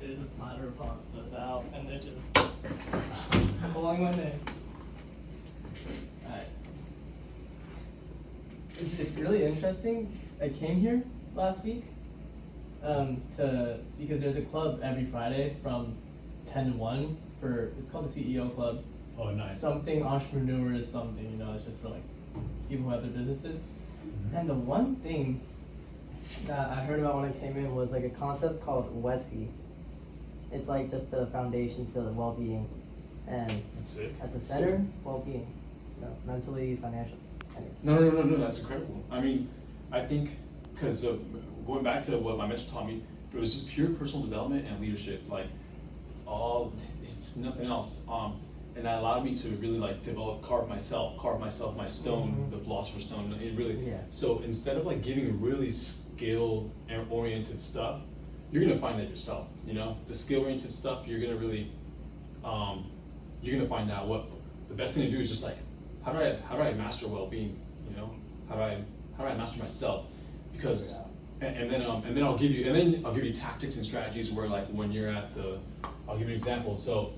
There's a platter of hot stuff out, and they're just calling my name. Alright. It's really interesting. I came here last week because there's a club every Friday from 10 to 1 it's called the CEO Club. Oh, nice. Something entrepreneurs, something, it's just for like people who have their businesses. Mm-hmm. And the one thing that I heard about when I came in was like a concept called WESI. It's like just the foundation to well-being, and That's it. at the center, well-being, mentally, financially. No, that's incredible. I mean, I think, because going back to what my mentor taught me, it was just pure personal development and leadership. Like, it's nothing else. And that allowed me to really like carve myself my stone, Mm-hmm. the philosopher's stone. It really, Yeah. So instead of like giving really skill oriented stuff, you're gonna find that yourself. The skill oriented stuff, you're gonna really, you're gonna find out what the best thing to do is just like, how do I master well-being? How do I master myself? Because and then I'll give you tactics and strategies where like when you're I'll give you an example. So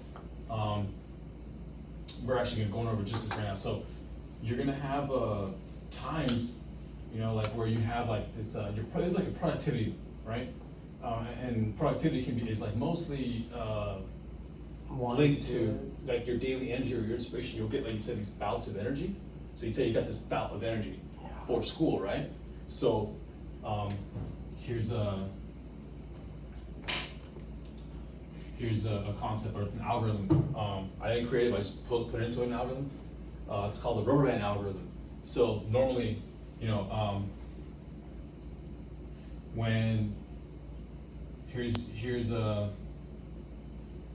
we're actually going over just this right now. So you're gonna have times, like where you have like this. It's like a productivity, right? And productivity is like mostly linked to like your daily energy or your inspiration. You'll get, like you said, these bouts of energy. So you say you got this bout of energy for school, right? So here's a concept or an algorithm. I didn't create it, but I just put it into an algorithm. It's called the rubber band algorithm. So normally, when here's the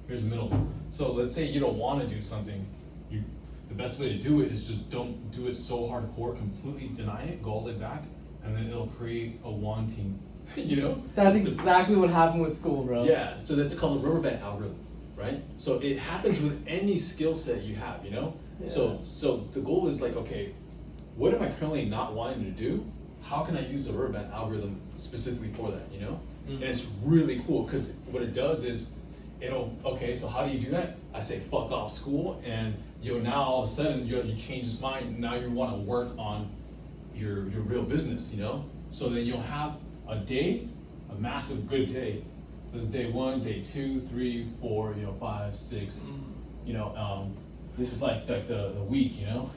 middle. So let's say you don't want to do something. The best way to do it is just don't do it so hardcore, completely deny it, go all the way back, and then it'll create a wanting. That's exactly what happened with school, bro. Yeah, so that's called the rubber band algorithm, right? So it happens with any skill set you have, Yeah. So the goal is like, okay, what am I currently not wanting to do? How can I use the rubber band algorithm specifically for that, Mm-hmm. And it's really cool because what it does is so how do you do that? I say fuck off school, and now all of a sudden you change his mind. Now you want to work on your real business, So then you'll have a massive good day. So it's day 1, day 2, 3, 4, 5, 6. This is like the week,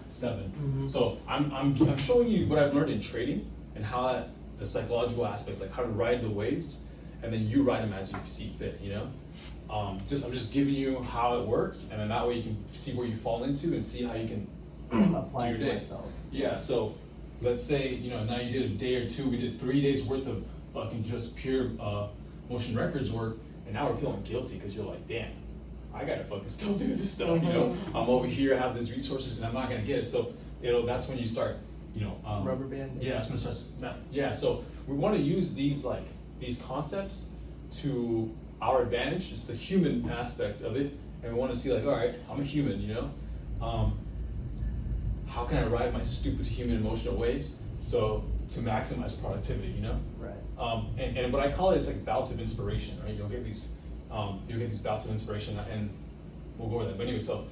7. Mm-hmm. So I'm showing you what I've learned in trading and how the psychological aspect, like how to ride the waves, and then you ride them as you see fit, I'm just giving you how it works, and then that way you can see where you fall into and see how you can Apply do it your to day. myself. Yeah, so let's say, now you did a day or two, we did 3 days worth of fucking just pure motion records work, and now we're feeling guilty because you're like, damn, I gotta fucking still do this stuff, I'm over here, I have these resources, and I'm not gonna get it. So, that's when you start, Rubber band. yeah, that's when it starts. Yeah, so we want to use these concepts to our advantage. It's the human aspect of it, and we want to see like, all right, I'm a human, how can I ride my stupid human emotional waves to maximize productivity, Right. And what I call it is like bouts of inspiration, right? You'll get these bouts of inspiration, and we'll go over that. But anyway, so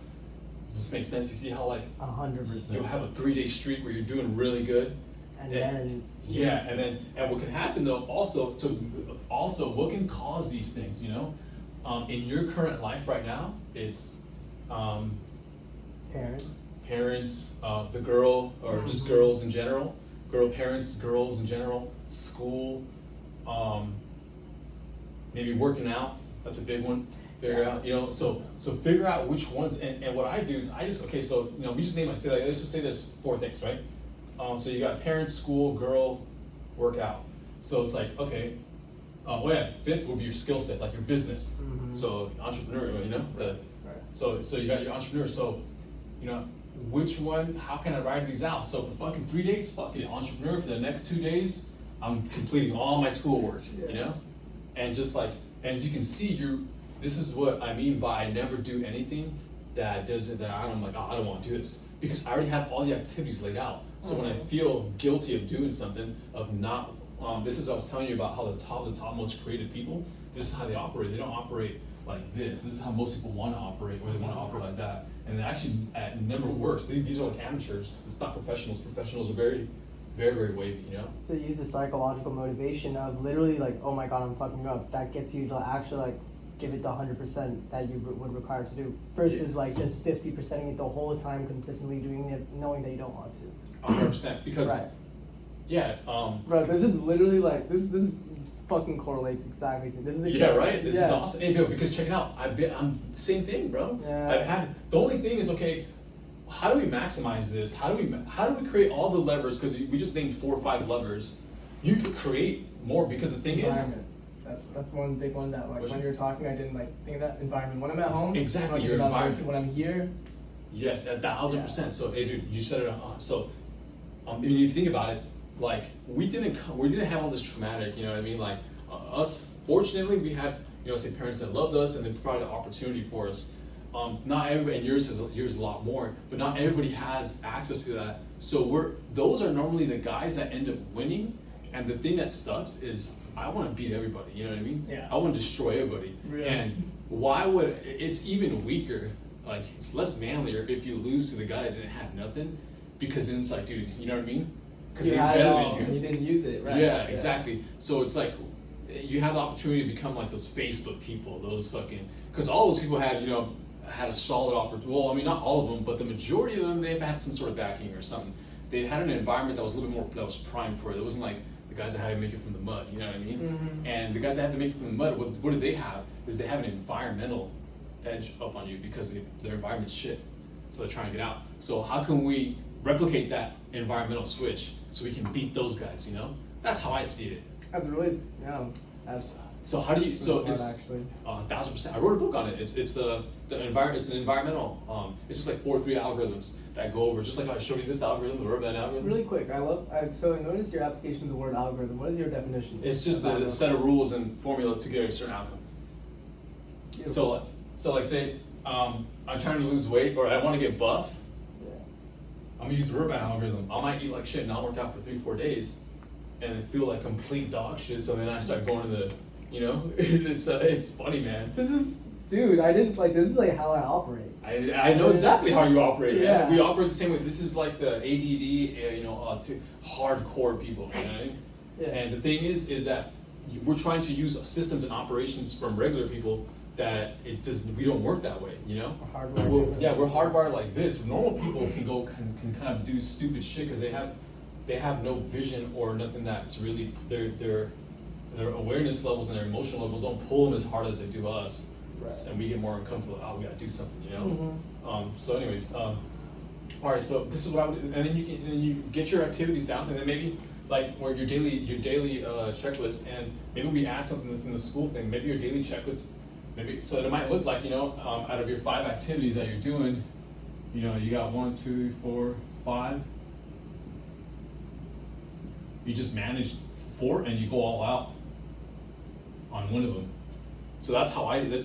does this make sense? You see how 100%. you'll have a 3-day streak where you're doing really good. And then. Yeah, and what can happen though also what can cause these things, in your current life right now, it's parents, the girl, or just girls in general, girls in general, school, maybe working out, that's a big one. Figure out, so figure out which ones, and what I do is we just name, let's just say there's 4 things, right? So you got parents, school, girl, workout. So it's like, okay, 5th would be your skill set, like your business. Mm-hmm. So entrepreneur, Right. So you got your entrepreneur. So, which one? How can I ride these out? So for fucking 3 days, fucking entrepreneur. For the next 2 days, I'm completing all my schoolwork. And just like, and as you can see, this is what I mean by I never do anything that I'm like, oh, I don't want to do this, because I already have all the activities laid out. So when I feel guilty of doing something, of not, this is I was telling you about how the topmost creative people, this is how they operate. They don't operate like this. This is how most people want to operate, or they want to operate like that. And it actually it never works. These are like amateurs. It's not professionals. Professionals are very, very, very wavy, you know? So use the psychological motivation of literally like, oh my god, I'm fucking up. That gets you to actually like give it the 100% that you would require to do, versus like just 50%ing it the whole time, consistently doing it, knowing that you don't want to. 100%. Because, Right. yeah. Bro, this is literally like this fucking correlates exactly to this. Is Yeah, right. This yeah. is awesome. Hey, yo, because check it out. I'm same thing, bro. Yeah. I've had the only thing is okay. How do we maximize this? How do we create all the levers? Because we just named 4 or 5 levers. You could create more because the thing is. Environment. That's one big one that like Which when one? you were talking, I didn't like think of that environment. When I'm at home, Exactly, like, your about environment. When I'm here, Yes, 1,000%. So, Adrian, you said it. So, if you think about it, like we didn't have all this traumatic. You know what I mean? Like us, fortunately, we had say parents that loved us and they provided opportunity for us. Not everybody, and yours is a lot more, but not everybody has access to that. So those are normally the guys that end up winning. And the thing that sucks is I want to beat everybody. You know what I mean? Yeah. I want to destroy everybody. Really? And why would it's even weaker? Like it's less manlier if you lose to the guy that didn't have nothing, because then it's like, dude, you know what I mean? Because you he's had it better all, than and you. you didn't use it, right? Yeah, exactly. So it's like you have the opportunity to become like those Facebook people, those fucking, because all those people had had a solid opportunity. Well, I mean, not all of them, but the majority of them, they've had some sort of backing or something. They had an environment that was a little bit more, that was primed for it. It wasn't like the guys that had to make it from the mud, you know what I mean? Mhm. And the guys that had to make it from the mud, what do they have? Is they have an environmental edge up on you because their environment's shit. So they're trying to get out. So how can we replicate that environmental switch so we can beat those guys, you know? That's how I see it. That's really that's So how do you? So smart, it's actually. 1,000%. I wrote a book on it. It's It's an environmental. It's just like 4 or 3 algorithms that go over. Just like I showed you this algorithm, the urban algorithm. Really quick, so I noticed your application of the word algorithm. What is your definition? It's just of a set of rules and formula to get a certain outcome. Beautiful. So like say I'm trying to lose weight or I want to get buff. Yeah. I'm gonna use the urban algorithm. I might eat like shit and not work out for 3-4 days, and feel like complete dog shit. So then I start going to the, it's funny, man. This is, dude. I didn't like. This is like how I operate. I know exactly how you operate, man. Yeah. We operate the same way. This is like the ADD, to hardcore people, you know what I mean? Yeah. And the thing is that we're trying to use systems and operations from regular people that we don't work that way, you know? We're hardwired. Yeah, we're hardwired like this. Normal people can kind of do stupid shit because they have no vision or nothing that's really their awareness levels and their emotional levels don't pull them as hard as they do us. Right. And we get more uncomfortable. Oh, we gotta do something, you know. Mhm. So, anyways, all right. So this is what I would do, and then you get your activities down, and then maybe like where your daily checklist, and maybe we add something from the school thing. Maybe your daily checklist, maybe so it might look like out of your 5 activities that you're doing, you got 1, 2, 4, 5. You just manage 4, and you go all out on one of them. So that's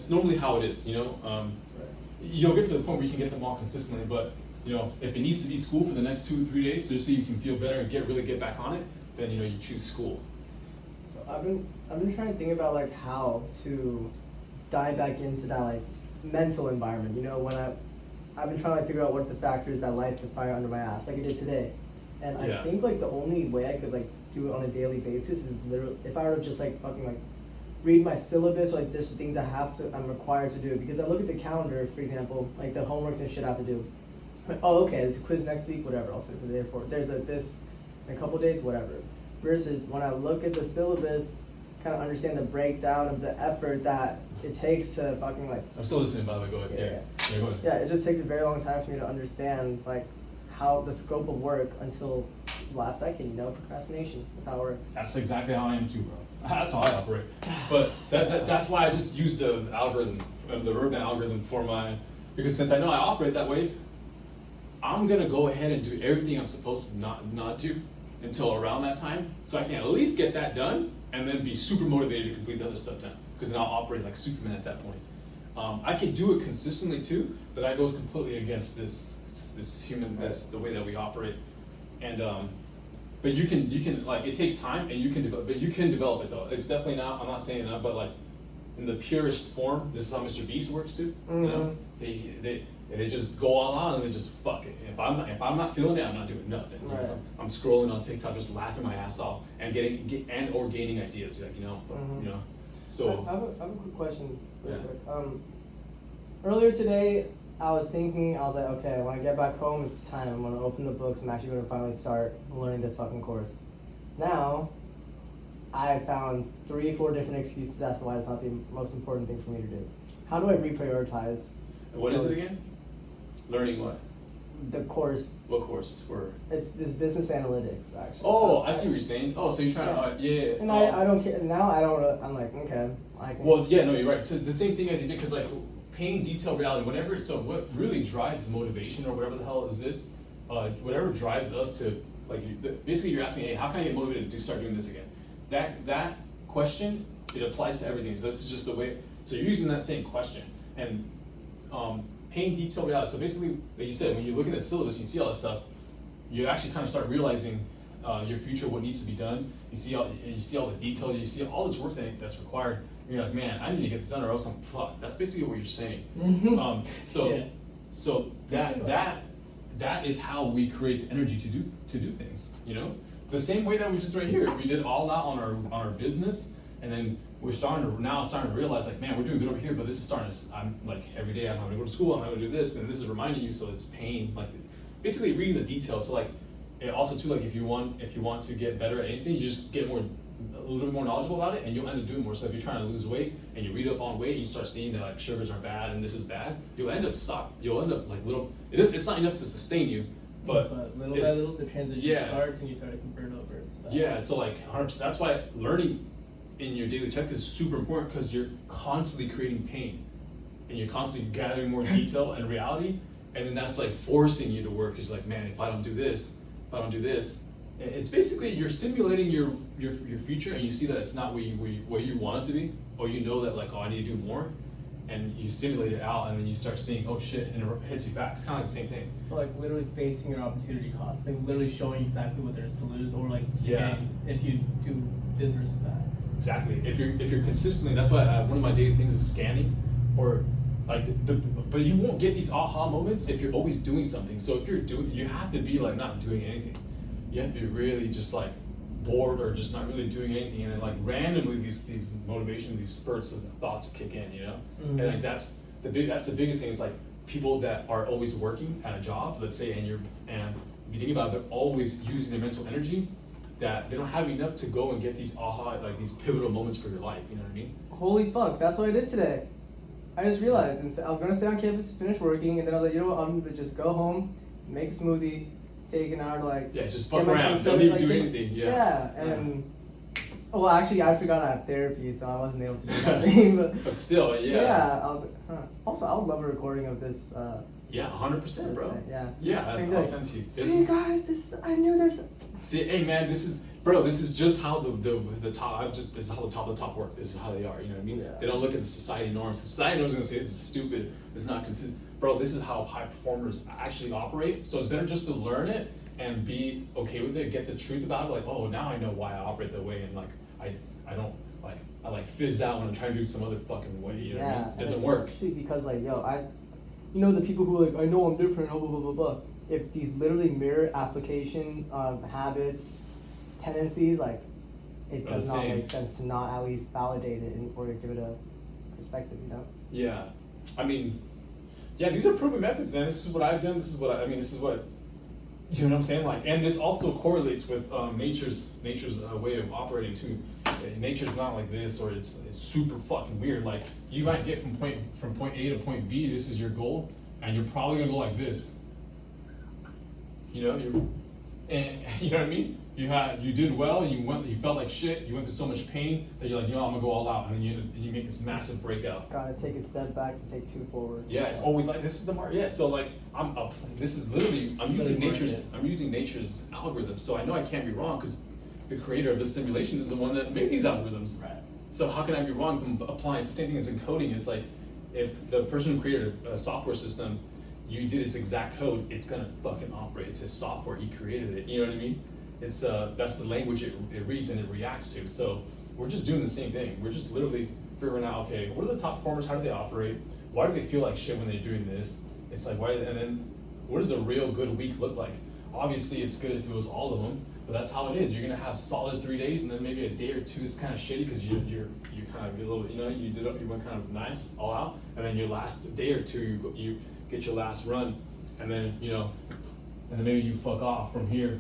normally how it is, You'll get to the point where you can get them all consistently, but if it needs to be school for the next 2 or 3 days just so you can feel better and get back on it, then you choose school. So I've been trying to think about like how to dive back into that like mental environment. When I've been trying to like, figure out what the factors that lights the fire under my ass, like I did today. And Yeah. I think like the only way I could like do it on a daily basis is literally if I were to just like fucking like read my syllabus, like there's things I'm required to do, because I look at the calendar, for example, like the homeworks and shit I have to do. Like, oh, okay, there's a quiz next week, whatever, I'll sit for the day for. There's this in a couple days, whatever. Versus when I look at the syllabus, kind of understand the breakdown of the effort that it takes to fucking like. I'm still listening, by the way. Go ahead. Yeah, go ahead. Yeah, it just takes a very long time for me to understand like how the scope of work until the last second. Procrastination. That's how it works. That's exactly how I am too, bro. That's how I operate. But that's why I just use the algorithm, the urban algorithm because since I know I operate that way, I'm gonna go ahead and do everything I'm supposed to not do until around that time, so I can at least get that done and then be super motivated to complete the other stuff done. Because then I'll operate like Superman at that point. I can do it consistently too, but that goes completely against this the way that we operate. And but you can like it takes time and you can develop it though. It's definitely not. I'm not saying that, but like in the purest form. This is how Mr. Beast works too. You know, Mm-hmm. they just go all out and they just fuck it. If I'm not feeling it, I'm not doing nothing. You Right. know? I'm scrolling on TikTok, just laughing my ass off and gaining ideas. Like Mhm. you know. I So have a quick question real Yeah. quick. Earlier today, I was like, okay, when I get back home, it's time. I'm gonna open the books. I'm actually gonna finally start learning this fucking course. Now, I found 3-4 different excuses as to why it's not the most important thing for me to do. How do I reprioritize what is it those- again? Learning what? the course? What course? For It's business analytics, actually. oh, So I see what you're saying. Oh, so you're trying to yeah. And I don't care now. I don't. I'm like, okay, I can. Well, yeah, no, you're right. So the same thing as you did, because like pain, detail, reality. Whenever so, what really drives motivation or whatever the hell is this? Whatever drives us to like, basically, you're asking, hey, how can I get motivated to start doing this again? That question, it applies to everything. So this is just the way. So you're using that same question and pain, detail, reality. So basically, like you said, when you look at the syllabus, you see all this stuff. You actually kind of start realizing your future, what needs to be done. You see all the detail. You see all this work that's required. And you're like, man, I need to get this done, or else I'm fucked. That's basically what you're saying. So, Yeah. so that is how we create the energy to do things. You know, the same way that we just right here. We did all that on our business, and then we're starting to realize like, man, we're doing good over here, but this is starting to. I'm like every day I'm having to go to school. I'm having to do this, and this is reminding you. So it's pain, like basically reading the details. So like, it also too, like if you want to get better at anything, you just get a little bit more knowledgeable about it, and you'll end up doing more. So if you're trying to lose weight and you read up on weight and you start seeing that like sugars are bad and this is bad, you'll end up like little. It's not enough to sustain you, but little by little, the transition yeah. starts and you start to convert over and stuff. yeah. So like 100%. That's why learning in your daily checklist is super important, because you're constantly creating pain, and you're constantly gathering more detail and reality, and then that's like forcing you to work. It's like, man, if I don't do this, it's basically you're simulating your future, and you see that it's not where you want it to be, or you know that like, oh, I need to do more, and you simulate it out, and then you start seeing, oh shit, and it hits you back. It's kind of like the same thing. So like literally facing your opportunity cost, like literally showing exactly what there is to lose, or like, Yeah. okay, if you do this versus that. Exactly. If you're consistently, that's why one of my daily things is scanning, or like but you won't get these aha moments if you're always doing something. So if you have to be like not doing anything. You have to be really just like bored or just not really doing anything, and then like randomly these motivation, these spurts of thoughts kick in, you know. Mm-hmm. And like that's the biggest thing is like people that are always working at a job, let's say, and if you think about it, they're always using their mental energy, that they don't have enough to go and get these aha, like these pivotal moments for your life. You know what I mean? Holy fuck, that's what I did today. I just realized, I was gonna stay on campus to finish working, and then I was like, you know what, I'm gonna just go home, make a smoothie, take an hour to like. Yeah, just get fuck my around. things Don't started, even like, do get- anything. Yeah. Yeah, and well, actually, I forgot I had therapy, so I wasn't able to do anything. But But yeah, I was like, huh. Also, I would love a recording of this. Yeah, 100%, bro. Yeah. Yeah, Maybe I'll like, send to you. See, guys, I knew there's. See, hey man, this is just how the top. This is how the top work. This is how they are. You know what I mean? Yeah. They don't look at the society norms. Society norms are gonna say this is stupid. It's not consistent. Bro, this is how high performers actually operate. So it's better just to learn it and be okay with it. Get the truth about it. Like, oh, now I know why I operate that way, and like I don't like I like fizz out when I'm trying to do some other fucking way. You know what I mean? and Doesn't it's work. Actually, because like, the people who are like, I know I'm different, blah blah blah blah blah. If these literally mirror application habits, tendencies, like, it Are the does not same. make sense to not at least validate it in order to give it a perspective, you know? Yeah, I mean, yeah, these are proven methods, man. This is what I've done. This is what this is what, you know what I'm saying? Like, and this also correlates with nature's way of operating too. Nature's not like this, or it's super fucking weird. Like, you might get from point A to point B. This is your goal, and you're probably gonna go like this. You know, and you know what I mean? You did well, you felt like shit, you went through so much pain that you're like, I'm gonna go all out, and then you make this massive breakout. Gotta take a step back to take 2 forward. Yeah, it's always like, this is the mark. Yeah, so like I'm using nature's algorithm, so I know I can't be wrong, because the creator of this simulation is the one that made these algorithms. Right. So how can I be wrong from applying? It's the same thing as in coding. It's like, if the person who created a software system, you did its exact code, it's gonna fucking operate. It's his software, he created it. You know what I mean? It's that's the language it reads and it reacts to. So we're just doing the same thing. We're just literally figuring out, okay, what are the top performers? How do they operate? Why do they feel like shit when they're doing this? It's like, why? And then, what does a real good week look like? Obviously, it's good if it was all of them, but that's how it is. You're gonna have solid 3 days, and then maybe a day or two is kind of shitty because you kind of a little, you know, you went kind of nice all out, and then your last day or two you get your last run, and then and then maybe you fuck off from here.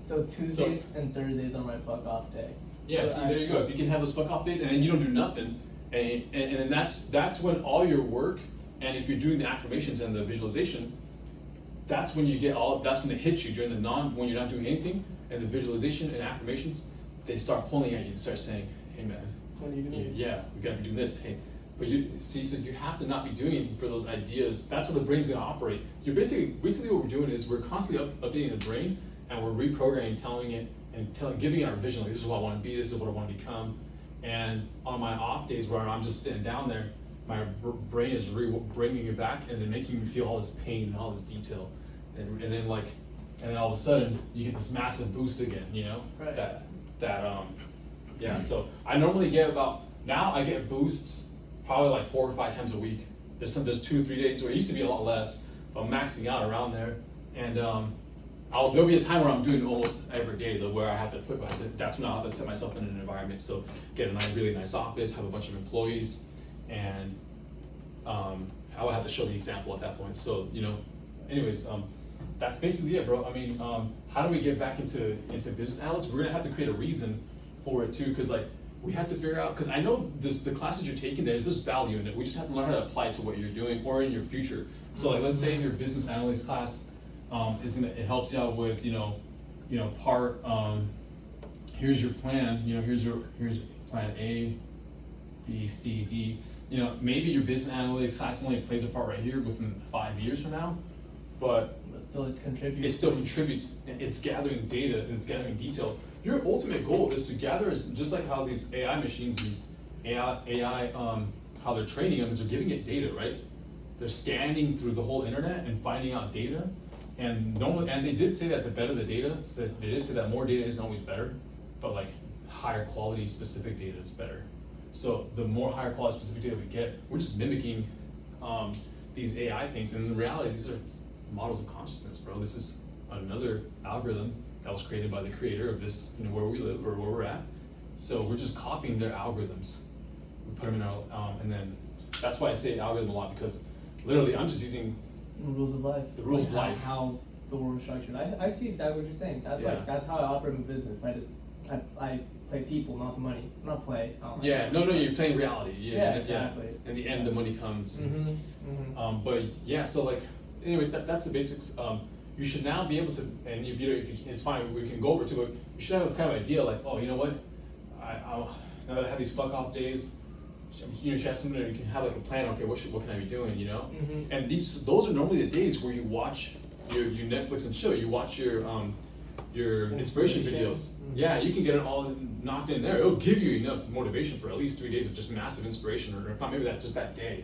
So Tuesdays and Thursdays are my fuck off day. Yeah, So see, there you go. If you can have those fuck off days, and then you don't do nothing, and then that's when all your work, and if you're doing the affirmations and the visualization, that's when you get that's when they hit you during when you're not doing anything, and the visualization and affirmations, they start pulling at you and start saying, hey man, What are you doing? yeah, we gotta be doing this, hey. But you see, so you have to not be doing anything for those ideas. That's how the brain's gonna operate. You're basically what we're doing is we're constantly updating the brain, and we're reprogramming, telling it, and giving it our vision, like this is what I want to be, this is what I want to become. And on my off days where I'm just sitting down there, my brain is bringing it back and then making me feel all this pain and all this detail, and then all of a sudden you get this massive boost again, Right. Yeah. So I normally get I get boosts probably like 4 or 5 times a week. There's 2 or 3 days where it used to be a lot less, but I'm maxing out around there, and there'll be a time where I'm doing almost every day though, where I have to that's when I'll have to set myself in an environment. So get a really nice office, have a bunch of employees, and I would have to show the example at that point. So anyways, that's basically it, bro. I mean, how do we get back into business analysts? We're gonna have to create a reason for it too, because like we have to figure out, because I know the classes you're taking, there's value in it. We just have to learn how to apply it to what you're doing or in your future. So like let's say in your business analyst class, it helps you out with part here's your plan, here's plan A, B, C, D. Maybe your business analytics class only plays a part right here within 5 years from now, but still it contributes. it still contributes. It's gathering data and it's gathering detail. Your ultimate goal is to gather, just like how these AI machines, these AI how they're training them, is they're giving it data, right? They're scanning through the whole internet and finding out data. And they did say that the better the data, so they did say that more data isn't always better, but like higher quality specific data is better. So the more higher quality specific data we get, we're just mimicking these AI things. And in reality, these are models of consciousness, bro. This is another algorithm that was created by the creator of this, where we live or where we're at. So we're just copying their algorithms. We put them in our, and then that's why I say algorithm a lot, because literally I'm just using the rules of life. The rules of life. How the world is structured. I see exactly what you're saying. That's how I operate in business. I play people, not the money. Not play. No, you're playing reality. Yeah, exactly. In the end, the money comes. Mm-hmm. So like, anyways, that's the basics. You should now be able to, and if you it's fine, we can go over to it. You should have a kind of idea, like, oh, you know what? Now that I have these fuck off days, you should have something that you can have like a plan. Okay, what can I be doing? Mm-hmm. And those are normally the days where you watch your Netflix and chill. You watch your inspiration videos. Mm-hmm. Yeah, you can get it all knocked in there. It'll give you enough motivation for at least 3 days of just massive inspiration, or if not, maybe just that day.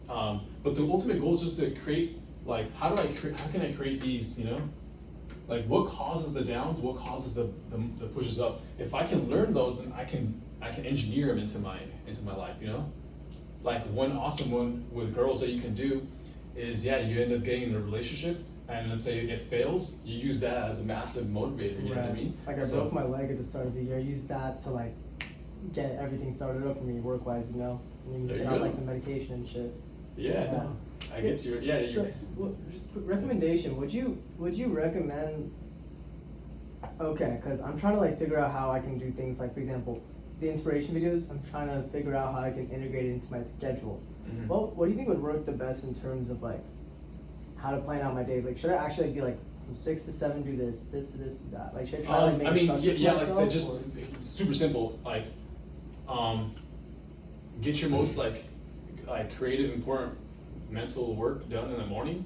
But the ultimate goal is just to create, like, how can I create these, like what causes the downs, what causes the pushes up. If I can learn those, then I can engineer them into my life, Like one awesome one with girls that you can do is, you end up getting in a relationship, and let's say it fails, you use that as a massive motivator, you know what I mean? Like I broke my leg at the start of the year, I used that to like get everything started up for me work-wise, And There you get out go. like some medication and shit. Yeah, no, I get you. Yeah, you. So, just quick recommendation. Would you recommend? Okay, because I'm trying to like figure out how I can do things like, for example, the inspiration videos. I'm trying to figure out how I can integrate it into my schedule. Mhm. Well, what do you think would work the best in terms of like how to plan out my days? Like, should I actually be like from 6 to 7 do this to this, do that? Like, should I try to make I mean, structure for like myself, just or- it's super simple. Like, get your most like creative, important mental work done in the morning,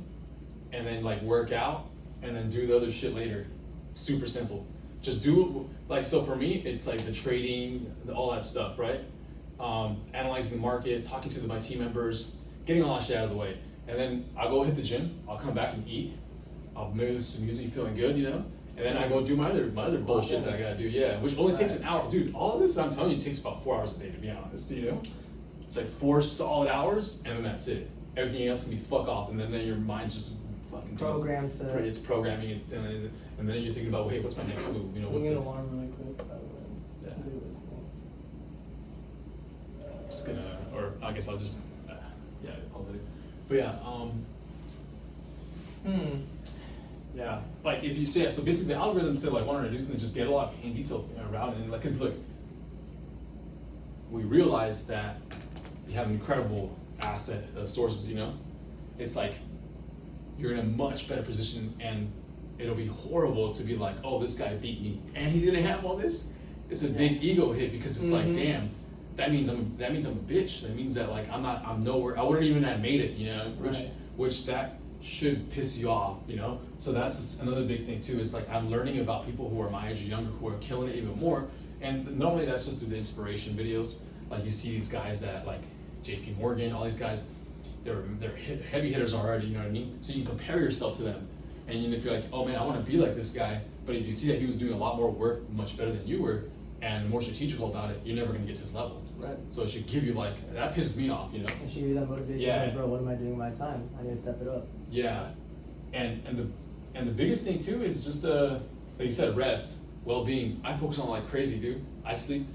and then like work out, and then do the other shit later. Super simple. Just do like, so for me, it's like the trading, all that stuff, right? Analyzing the market, talking to my team members, getting all that shit out of the way, and then I'll go hit the gym. I'll come back and eat. I'll maybe listen to music, feeling good, and then I go do my other bullshit that I gotta do. Yeah, which only takes an hour, dude. All of this I'm telling you takes about 4 hours a day, to be honest. You know, it's like 4 solid hours, and then that's it. Everything else can be fuck off, and then your mind's just fucking Programmed to. It's programming it, and then you're thinking about, hey, what's my next move? You know, I'm what's gonna the, alarm really quick. By the way. Yeah. Do this thing. just gonna, or I guess I'll just, yeah, I'll do it. But yeah, yeah, like if you say, so basically the algorithm to like want to reduce and just get a lot of pain detail around it, and like, cause look, we realize that you have incredible asset sources, you know? It's like, you're in a much better position, and it'll be horrible to be like, oh, this guy beat me, and he didn't have all this. It's a big ego hit, because it's like, damn, that means I'm a bitch. That means that like I'm nowhere. I wouldn't even have made it, you know. Which that should piss you off, you know. So that's another big thing too. Is like I'm learning about people who are my age or younger who are killing it even more. And normally that's just through the inspiration videos. Like you see these guys that like JP Morgan, all these guys, they're heavy hitters already. You know what I mean? So you can compare yourself to them. And if you're like, oh man, I want to be like this guy, but if you see that he was doing a lot more work, much better than you were, and more strategical about it, you're never gonna get to his level. Right. So it should give you like, that pisses me off, you know? It should give you that motivation. Yeah. Like, bro, what am I doing with my time? I need to step it up. Yeah, and the biggest thing too is just like you said, rest, well-being. I focus on like crazy, dude. I sleep.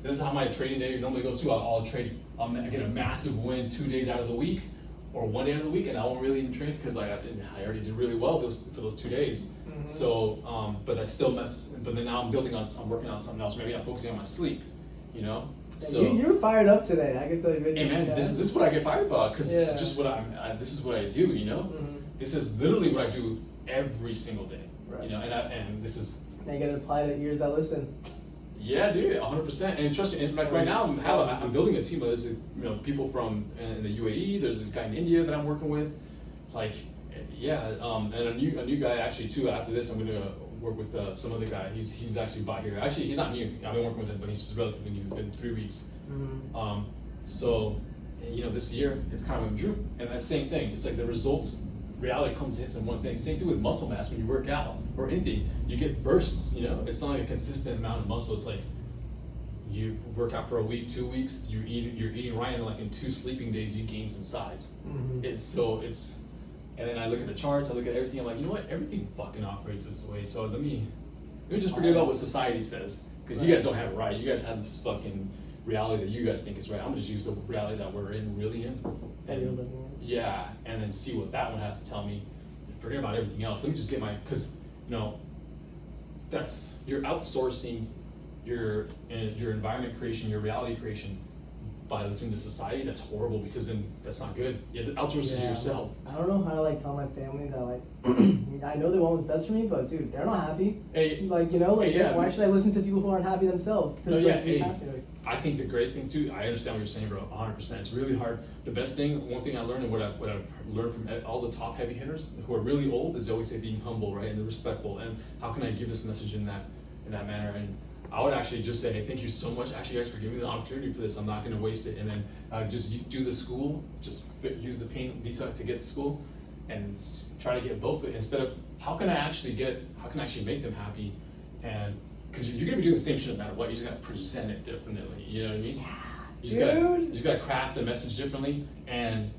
This is how my trading day normally goes too. I'll trade. I get a massive win 2 days out of the week, or 1 day out of the week, and I won't really even trade because I already did really well for those 2 days. So, but I still mess. But then now I'm working on something else. Maybe I'm focusing on my sleep, you know. So you're fired up today. I can tell you. hey man, this is what I get fired about, because this is just what this is what I do, you know. This is literally what I do every single day, you know. And this is. Now you gotta apply to ears that listen. Yeah, dude, 100%. And trust me, and like right now, I'm building a team. There's people from in the UAE. There's a guy in India that I'm working with. Like, yeah, and a new guy actually too. After this, I'm gonna work with some other guy. He's actually bought here. Actually, he's not new. I've been working with him, but he's just relatively new. Been 3 weeks. So, you know, this year it's kind of a droop, and that same thing. It's like the results. Reality comes in one thing. Same thing with muscle mass when you work out or anything. You get bursts, you know. It's not like a consistent amount of muscle. It's like you work out for a week, 2 weeks. You're eating right, and like in 2 sleeping days, you gain some size. And then I look at the charts. I look at everything. I'm like, you know what? Everything fucking operates this way. So let me just forget about what society says, because you guys don't have it right. You guys have this fucking reality that you guys think is right. I'm just use the reality that we're really in. That you're living in. Yeah, and then see what that one has to tell me. Forget about everything else. Let me just get because you know, you're outsourcing your environment creation, your reality creation by listening to society. That's horrible, because then that's not good. You have to outsource it to yourself. I don't know how to like tell my family that like I know they want what's best for me, but dude, they're not happy. Hey, like, you know, like why should I listen to people who aren't happy themselves? I think the great thing too, I understand what you're saying, bro, 100%. It's really hard. The best thing, one thing I learned, and what I've learned from all the top heavy hitters who are really old, is they always say being humble, right, and respectful. And how can I give this message in that manner? And I would actually just say, hey, thank you so much, actually, guys, for giving me the opportunity for this. I'm not going to waste it. And then just do the school, just use the pain detox to get to school, and try to get both of it, instead of how can I actually make them happy. And because you're gonna be doing the same shit no matter what, you just gotta present it differently. You know what I mean? You just gotta craft the message differently, and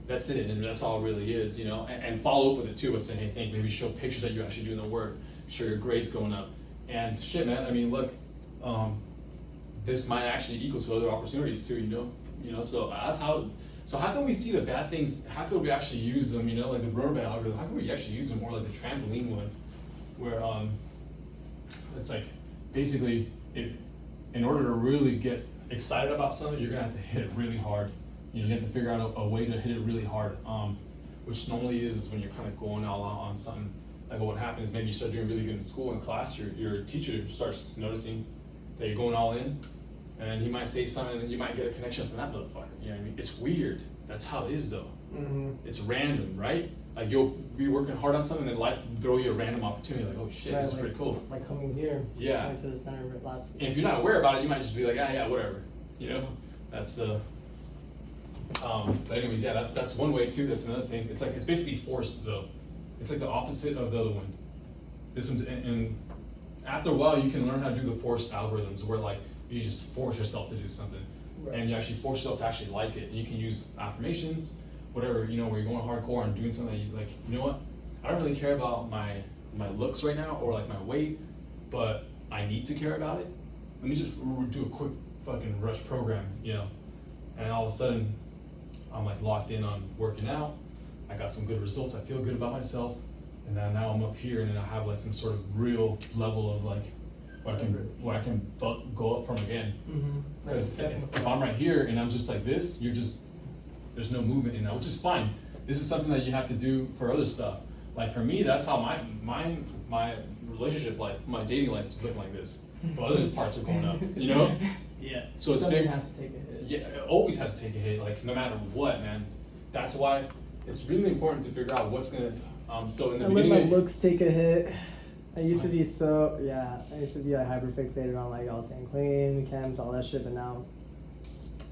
that's it. And that's all it really is, you know. And follow up with it too, by saying, hey, maybe show pictures that you're actually doing the work, show your grades going up, and shit, man. I mean, look, this might actually equal to other opportunities too, you know. So that's how. So how can we see the bad things? How can we actually use them? You know, like the Brownback algorithm. How can we actually use them more like the trampoline one, where it's like basically in order to really get excited about something, you're gonna have to hit it really hard. You have to figure out a way to hit it really hard, which normally is when you're kind of going all out on something. Like what happens, maybe you start doing really good in school, in class, your teacher starts noticing that you're going all in, and he might say something, and then you might get a connection from that motherfucker. You know what I mean? It's weird. That's how it is, though. It's random, right? Like you'll be working hard on something, and life throw you a random opportunity. Like, oh shit, this is pretty cool. Like coming here. Yeah. Went to the center last week. And if you're not aware about it, you might just be like, yeah, whatever. You know, that's but anyways, yeah, that's one way too. That's another thing. It's like it's basically forced though. it's like the opposite of the other one. This one's, and after a while, you can learn how to do the forced algorithms where like you just force yourself to do something, Right. and you actually force yourself to actually like it. And you can use affirmations, whatever, you know, where you're going hardcore and doing something that you like. You know what? I don't really care about my looks right now or like my weight, but I need to care about it. Let me just do a quick fucking rush program, you know, and all of a sudden, I'm like locked in on working out. I got some good results. I feel good about myself, and then now I'm up here, and then I have like some sort of real level of like where I can go up from again. Mm-hmm. Because if I'm right here and I'm just like this, there's no movement in that, which is fine. This is something that you have to do for other stuff. Like for me, that's how my relationship life, my dating life is looking like this. But other parts are going up, you know? Yeah. So it's Something big. has to take a hit. Yeah, it always has to take a hit, like no matter what, man. That's why it's really important to figure out what's gonna. So in the I let my beginning, looks take a hit. I used to be I used to be like hyper fixated on like all saying clean, chems, all that shit, but now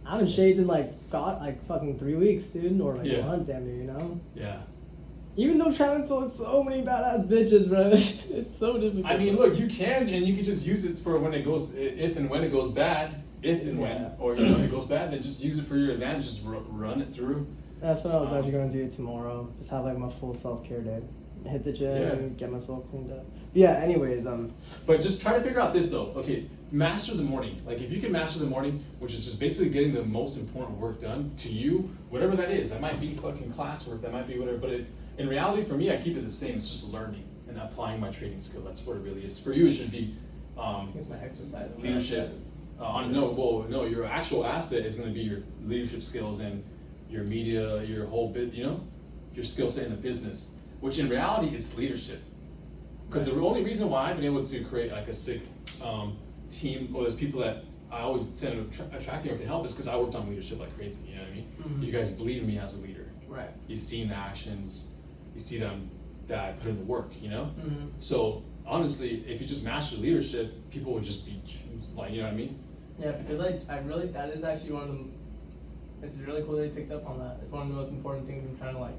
I haven't shaved in like fucking 3 weeks, dude, or like Yeah. a month, damn near, you know. yeah. Even though Travis sold so many badass bitches, bro, it's so difficult. I mean, look, you can, and you can just use it for when it goes, if and when it goes bad, if and when, Yeah. or you know, it goes bad, then just use it for your advantage. Just run it through. That's what I was actually gonna do tomorrow. Just have like my full self care day. Hit the gym, Yeah. get myself cleaned up. But yeah. Anyways, But just try to figure out this though. Okay, master the morning. Like if you can master the morning, which is just basically getting the most important work done to you, whatever that is. That might be fucking classwork. That might be whatever. But if in reality, for me, I keep it the same. It's just learning and applying my trading skill. That's what it really is. For you, it should be It's my exercise. leadership. No, your actual asset is going to be your leadership skills and your media, your whole bit, you know, your skill set in the business, which in reality it's leadership. Because the only reason why I've been able to create like a sick team, or there's people that I always send attracting or can help, is because I worked on leadership like crazy. You know what I mean? Mhm. You guys believe in me as a leader. right. You've seen the actions, you see them that I put in the work. You know. Mm-hmm. So honestly, if you just master leadership, people would just be like, you know what I mean? Yeah, because I really, that is actually one of the, it's really cool that you picked up on that. It's one of the most important things I'm trying to like,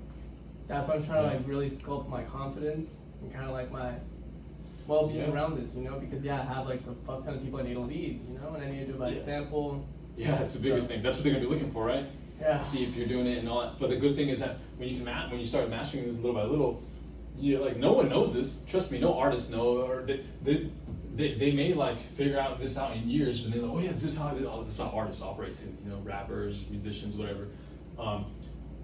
that's why I'm trying to like really sculpt my confidence and kind of like my well-being Yeah. around this, you know, because yeah, I have like a fuck ton of people I need to lead, you know, and I need to do by Yeah. example. Yeah, that's the biggest thing. That's what they're gonna be looking for, right? Yeah. See if you're doing it and all that. But the good thing is that when you start mastering this little by little, you like no one knows this. Trust me, no artists know, or they may like figure out this out in years, but they're like, oh yeah, this is how artists operates, and you know, rappers, musicians, whatever.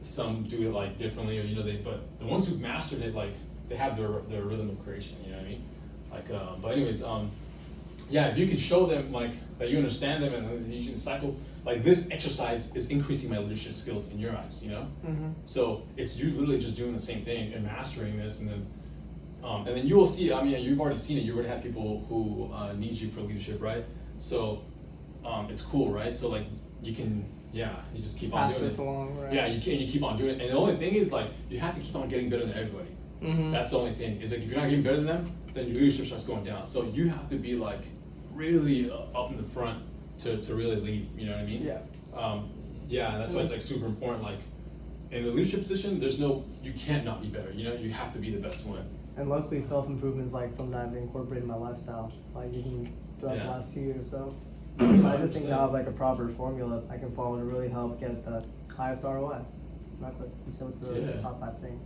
Some do it like differently, or you know, but the ones who've mastered it, like they have their rhythm of creation. You know what I mean? Like, but anyways, yeah, if you can show them like that you understand them and you can cycle, like this exercise is increasing my leadership skills in your eyes, you know? Mm-hmm. So it's you literally just doing the same thing and mastering this, and then you will see, I mean, you've already seen it, you already have people who need you for leadership, right? So it's cool, right? So like you can, yeah, you just keep on Pass doing this it. along, right? Yeah, you keep on doing it. And the only thing is like, you have to keep on getting better than everybody. Mm-hmm. That's the only thing. Is like if you're not getting better than them, then your leadership starts going down. So you have to be like really up in the front to really lead. You know what I mean? Yeah. Yeah, that's why it's like super important. Like in the leadership position, you can't not be better. You know, you have to be the best one. And luckily, self-improvement is like something I've incorporated in my lifestyle. Like even throughout the Yeah. last 2 years or so. I just think now I have like a proper formula I can follow to really help get the highest ROI. Not quick. So with the Yeah. top 5 things.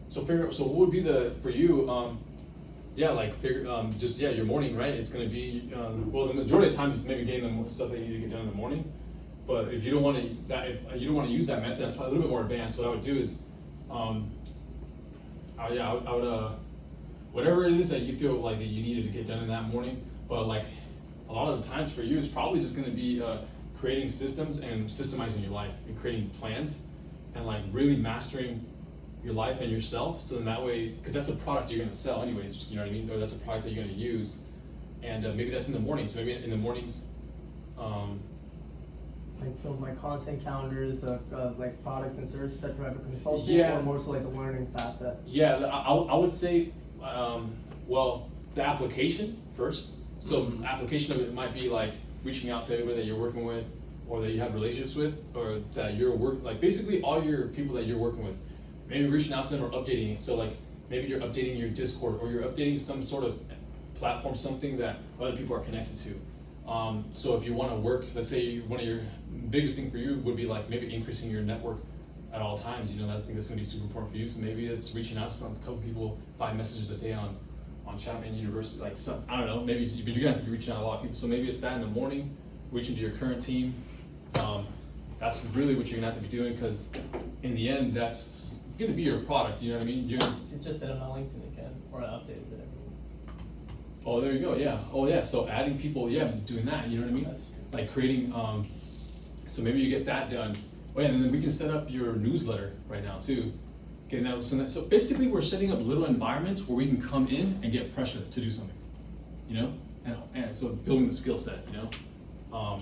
So what would be for you? Yeah, like just your morning, right? It's gonna be well, the majority of times it's maybe getting the stuff that you need to get done in the morning. But if you don't want to use that method, that's probably a little bit more advanced. What I would do is, I would whatever it is that you feel like that you needed to get done in that morning. But like a lot of the times for you, it's probably just gonna be creating systems and systemizing your life and creating plans and like really mastering your life and yourself. So then that way, because that's a product you're gonna sell anyways, you know what I mean? Or that's a product that you're gonna use. And maybe that's in the morning. So maybe in the mornings, Like build my content calendars, the like products and services I provide for consulting, Yeah. or more so like the learning facet. yeah, I would say, well, the application first. So application of it might be like reaching out to everybody that you're working with, or that you have relationships with, or that you're like basically all your people that you're working with. Maybe reaching out to them or updating it. So like maybe you're updating your Discord or you're updating some sort of platform, something that other people are connected to. So if you want to work, let's say one of your biggest thing for you would be like maybe increasing your network at all times. You know, I think that's going to be super important for you. So maybe it's reaching out to a couple people, 5 messages a day on Chapman University, like some, I don't know, maybe, but you're gonna have to be reaching out to a lot of people. So maybe it's that in the morning, reaching to your current team. That's really what you're gonna have to be doing, because in the end, that's gonna be your product. You know what I mean? You're It just said on my LinkedIn again, or I updated it. Oh, there you go. Yeah. Oh, yeah. So adding people, yeah, doing that. You know what I mean? That's true. Like creating. So maybe you get that done. Oh, yeah, and then we can set up your newsletter right now too. Okay. Now, so basically, we're setting up little environments where we can come in and get pressure to do something. You know, and so building the skill set. You know.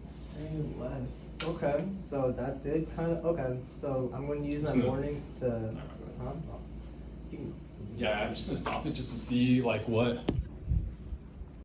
Say less. Okay, so that did kind of, okay, so I'm going to use my So the- mornings to, Alright, go ahead. huh? You can- Yeah, I'm just gonna stop it just to see like what